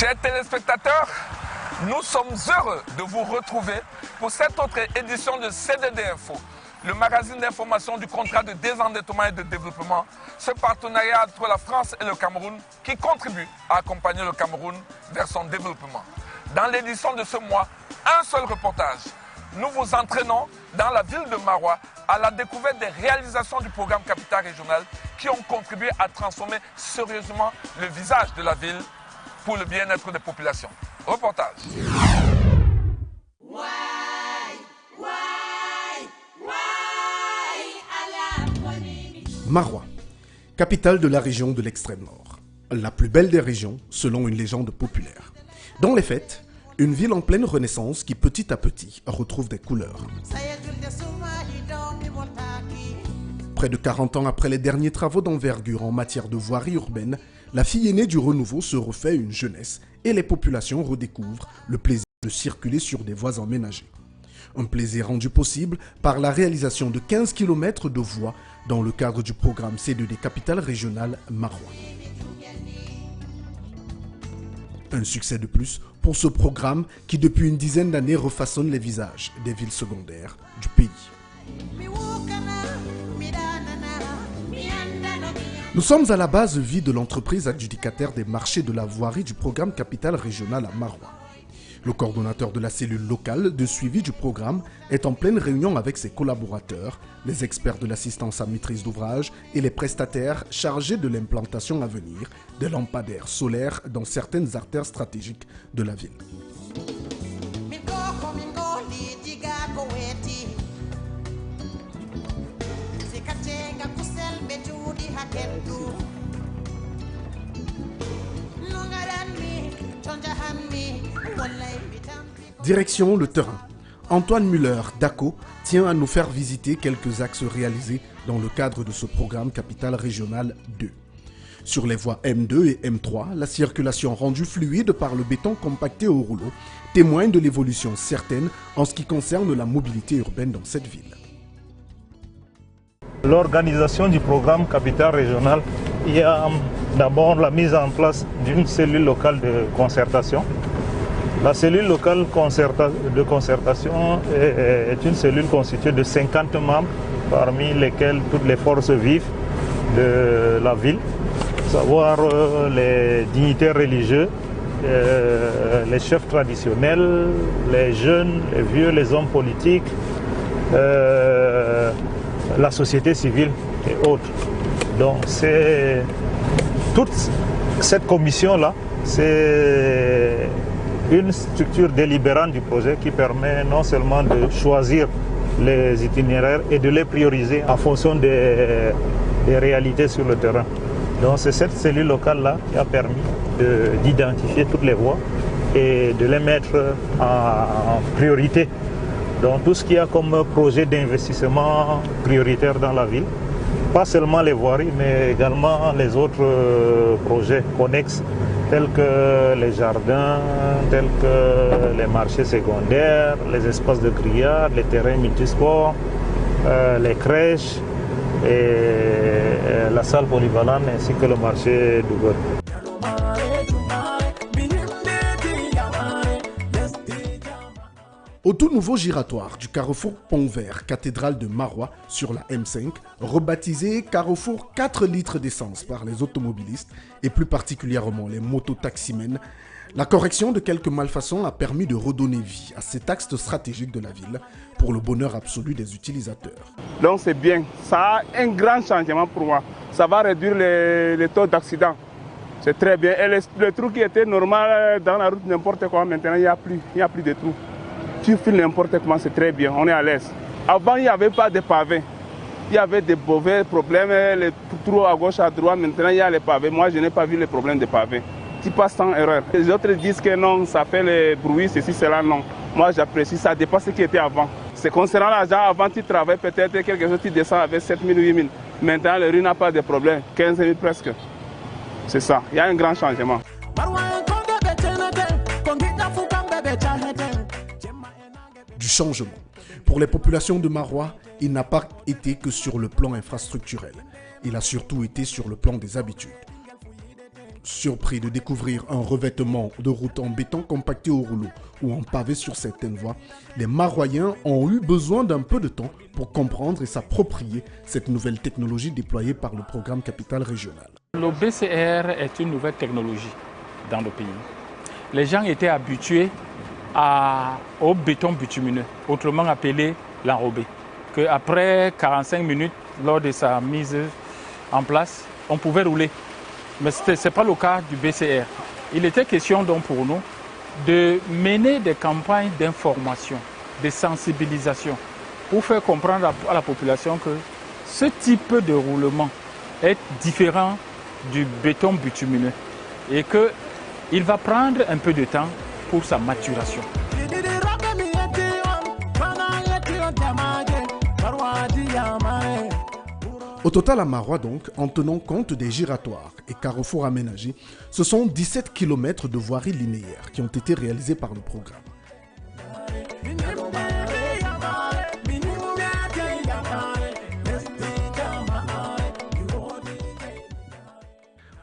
Chers téléspectateurs, nous sommes heureux de vous retrouver pour cette autre édition de CDD Info, le magazine d'information du contrat de désendettement et de développement, ce partenariat entre la France et le Cameroun qui contribue à accompagner le Cameroun vers son développement. Dans l'édition de ce mois, un seul reportage. Nous vous entraînons dans la ville de Maroua à la découverte des réalisations du programme Capital Régional qui ont contribué à transformer sérieusement le visage de la ville pour le bien-être des populations. Reportage. Maroua, capitale de la région de l'extrême nord. La plus belle des régions selon une légende populaire. Dans les faits, une ville en pleine renaissance qui petit à petit retrouve des couleurs. Près de 40 ans après les derniers travaux d'envergure en matière de voirie urbaine, la fille aînée du renouveau se refait une jeunesse et les populations redécouvrent le plaisir de circuler sur des voies emménagées. Un plaisir rendu possible par la réalisation de 15 km de voies dans le cadre du programme C2D Capitale Régionale Maroua. Un succès de plus pour ce programme qui depuis une dizaine d'années refaçonne les visages des villes secondaires du pays. Nous sommes à la base vie de l'entreprise adjudicataire des marchés de la voirie du programme Capitale Régionale à Maroua. Le coordonnateur de la cellule locale de suivi du programme est en pleine réunion avec ses collaborateurs, les experts de l'assistance à maîtrise d'ouvrage et les prestataires chargés de l'implantation à venir des lampadaires solaires dans certaines artères stratégiques de la ville. Direction le terrain. Antoine Muller d'ACO tient à nous faire visiter quelques axes réalisés dans le cadre de ce programme Capitale Régionale 2. Sur les voies M2 et M3, la circulation rendue fluide par le béton compacté au rouleau témoigne de l'évolution certaine en ce qui concerne la mobilité urbaine dans cette ville. L'organisation du programme Capitale Régionale, il y a d'abord la mise en place d'une cellule locale de concertation. La cellule locale de concertation est une cellule constituée de 50 membres, parmi lesquels toutes les forces vives de la ville, à savoir les dignitaires religieux, les chefs traditionnels, les jeunes, les vieux, les hommes politiques, la société civile et autres. Donc c'est toute cette commission-là, c'est une structure délibérante du projet qui permet non seulement de choisir les itinéraires et de les prioriser en fonction des réalités sur le terrain. Donc c'est cette cellule locale-là qui a permis d'identifier toutes les voies et de les mettre en priorité dans tout ce qu'il y a comme projet d'investissement prioritaire dans la ville. Pas seulement les voiries, mais également les autres projets connexes, tels que les jardins, tels que les marchés secondaires, les espaces de grillade, les terrains multisports, les crèches et la salle polyvalente ainsi que le marché d'Ouguer. Au tout nouveau giratoire du carrefour Pont-Vert, cathédrale de Maroua sur la M5, rebaptisé carrefour 4 litres d'essence par les automobilistes et plus particulièrement les mototaximens, la correction de quelques malfaçons a permis de redonner vie à cet axe stratégique de la ville pour le bonheur absolu des utilisateurs. Donc c'est bien, ça a un grand changement pour moi. Ça va réduire les taux d'accident. C'est très bien. Et le trou qui était normal dans la route, n'importe quoi, maintenant il n'y a plus de trou. Tu files n'importe comment, c'est très bien, on est à l'aise. Avant, il n'y avait pas de pavés. Il y avait des mauvais problèmes, les trous à gauche, à droite. Maintenant, il y a les pavés. Moi, je n'ai pas vu les problèmes de pavés. Tu passes sans erreur. Les autres disent que non, ça fait le bruit, ceci, cela, non. Moi, j'apprécie, ça dépasse ce qui était avant. C'est concernant l'argent, avant, tu travailles peut-être quelque chose, tu descends avec 7 000 ou 8 000. Maintenant, le riz n'a pas de problème, 15 000 presque. C'est ça, il y a un grand changement. Du changement. Pour les populations de Maroua, il n'a pas été que sur le plan infrastructurel. Il a surtout été sur le plan des habitudes. Surpris de découvrir un revêtement de route en béton compacté au rouleau ou en pavé sur certaines voies, les Maroyens ont eu besoin d'un peu de temps pour comprendre et s'approprier cette nouvelle technologie déployée par le programme Capitale Régionale. Le BCR est une nouvelle technologie dans le pays. Les gens étaient habitués au béton bitumineux, autrement appelé l'enrobé, qu'après 45 minutes, lors de sa mise en place, on pouvait rouler. Mais ce n'est pas le cas du BCR. Il était question donc pour nous de mener des campagnes d'information, de sensibilisation, pour faire comprendre à la population que ce type de roulement est différent du béton bitumineux et qu'il va prendre un peu de temps pour sa maturation. Au total à Marois donc, en tenant compte des giratoires et carrefours aménagés, ce sont 17 km de voiries linéaires qui ont été réalisés par le programme.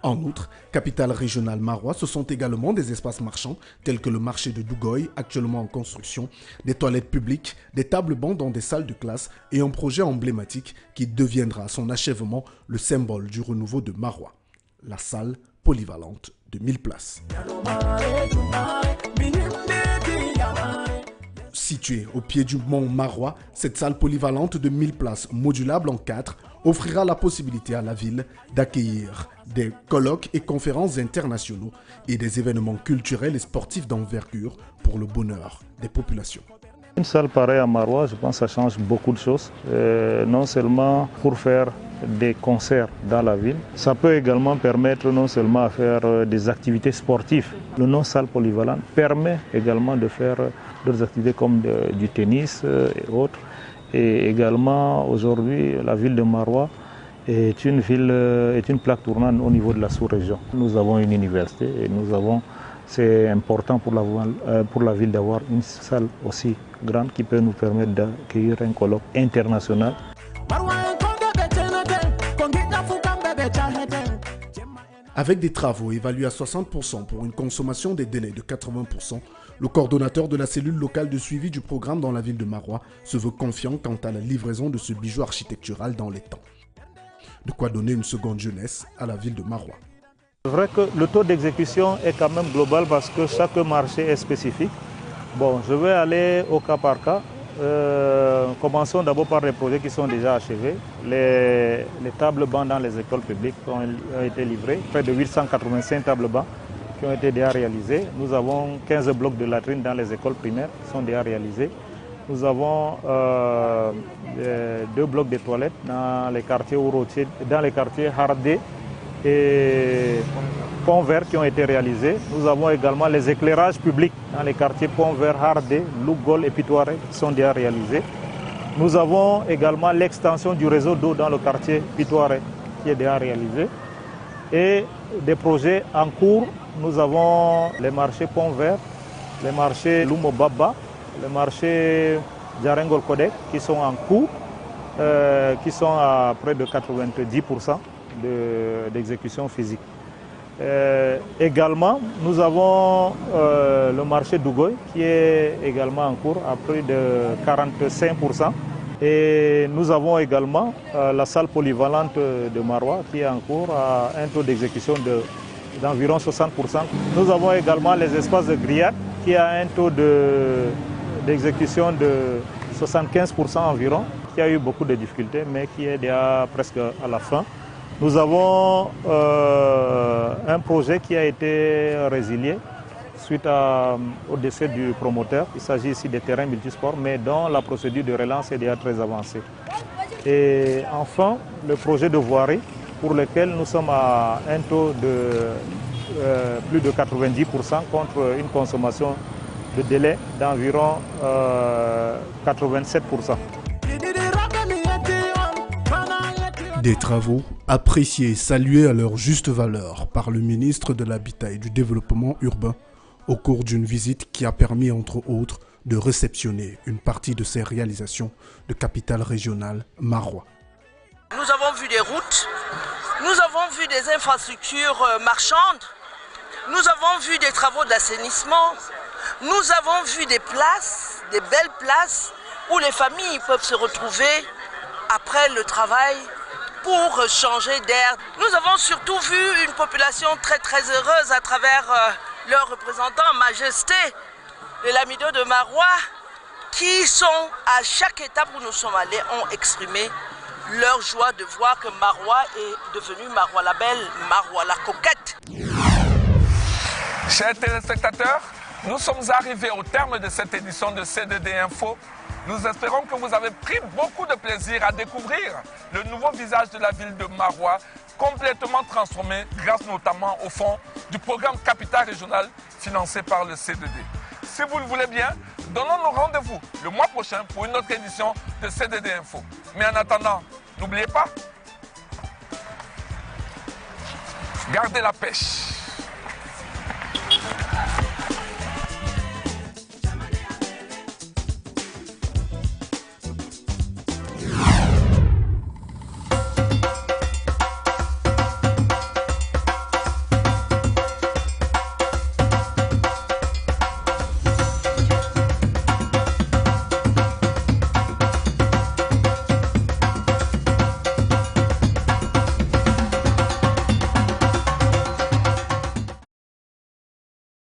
En outre, Capitale Régionale Marois, ce sont également des espaces marchands tels que le marché de Dougoy, actuellement en construction, des toilettes publiques, des tables-bancs dans des salles de classe et un projet emblématique qui deviendra à son achèvement le symbole du renouveau de Marois, la salle polyvalente de 1000 places. Située au pied du mont Marois, cette salle polyvalente de 1000 places modulable en 4 offrira la possibilité à la ville d'accueillir des colloques et conférences internationaux et des événements culturels et sportifs d'envergure pour le bonheur des populations. Une salle pareille à Marois, je pense que ça change beaucoup de choses, non seulement pour faire des concerts dans la ville, ça peut également permettre non seulement à faire des activités sportives. Le nom salle polyvalente permet également de faire d'autres activités comme du tennis et autres. Et également aujourd'hui, la ville de Marois est une plaque tournante au niveau de la sous-région. Nous avons une université et c'est important pour la ville d'avoir une salle aussi grande qui peut nous permettre d'accueillir un colloque international. Avec des travaux évalués à 60% pour une consommation des délais de 80%, le coordonnateur de la cellule locale de suivi du programme dans la ville de Marois se veut confiant quant à la livraison de ce bijou architectural dans les temps. De quoi donner une seconde jeunesse à la ville de Marois. C'est vrai que le taux d'exécution est quand même global parce que chaque marché est spécifique. Bon, je vais aller au cas par cas. Commençons d'abord par les projets qui sont déjà achevés. Les tables-bancs dans les écoles publiques ont été livrés, près de 885 tables-bancs qui ont été déjà réalisés. Nous avons 15 blocs de latrines dans les écoles primaires qui sont déjà réalisés. Nous avons 2 blocs de toilettes dans les quartiers Ourotier, dans les quartiers Hardé et Pont-Vert qui ont été réalisés. Nous avons également les éclairages publics dans les quartiers Pont-Vert, Hardé, Lougol et Pitoiré qui sont déjà réalisés. Nous avons également l'extension du réseau d'eau dans le quartier Pitoiré qui est déjà réalisé. Et des projets en cours, nous avons les marchés Pont-Vert, les marchés Lumo-Baba, les marchés Djarengol Kodek qui sont en cours, qui sont à près de 90% d'exécution physique. Également, nous avons le marché Dougoy qui est également en cours à près de 45%. Et nous avons également la salle polyvalente de Marois qui est en cours à un taux d'exécution d'environ 60%. Nous avons également les espaces de grillade qui a un taux d'exécution de 75% environ, qui a eu beaucoup de difficultés mais qui est déjà presque à la fin. Nous avons un projet qui a été résilié suite au décès du promoteur. Il s'agit ici des terrains multisports, mais dont la procédure de relance est déjà très avancée. Et enfin, le projet de voirie, pour lequel nous sommes à un taux de plus de 90% contre une consommation de délai d'environ 87%. Des travaux appréciés et salués à leur juste valeur par le ministre de l'Habitat et du Développement urbain au cours d'une visite qui a permis, entre autres, de réceptionner une partie de ces réalisations de Capitale Régionale Marois. Nous avons vu des routes Nous avons vu des infrastructures marchandes, nous avons vu des travaux d'assainissement, nous avons vu des places, des belles places où les familles peuvent se retrouver après le travail pour changer d'air. Nous avons surtout vu une population très heureuse à travers leurs représentants, Majesté et Lamido de Marois, qui sont à chaque étape où nous sommes allés ont exprimé leur joie de voir que Marois est devenu Marois la belle, Marois la coquette. Chers téléspectateurs, nous sommes arrivés au terme de cette édition de CDD Info. Nous espérons que vous avez pris beaucoup de plaisir à découvrir le nouveau visage de la ville de Marois, complètement transformé grâce notamment au fonds du programme Capital Régional financé par le CDD. Si vous le voulez bien, donnons-nous rendez-vous le mois prochain pour une autre édition de CDD Info. Mais en attendant, n'oubliez pas, gardez la pêche.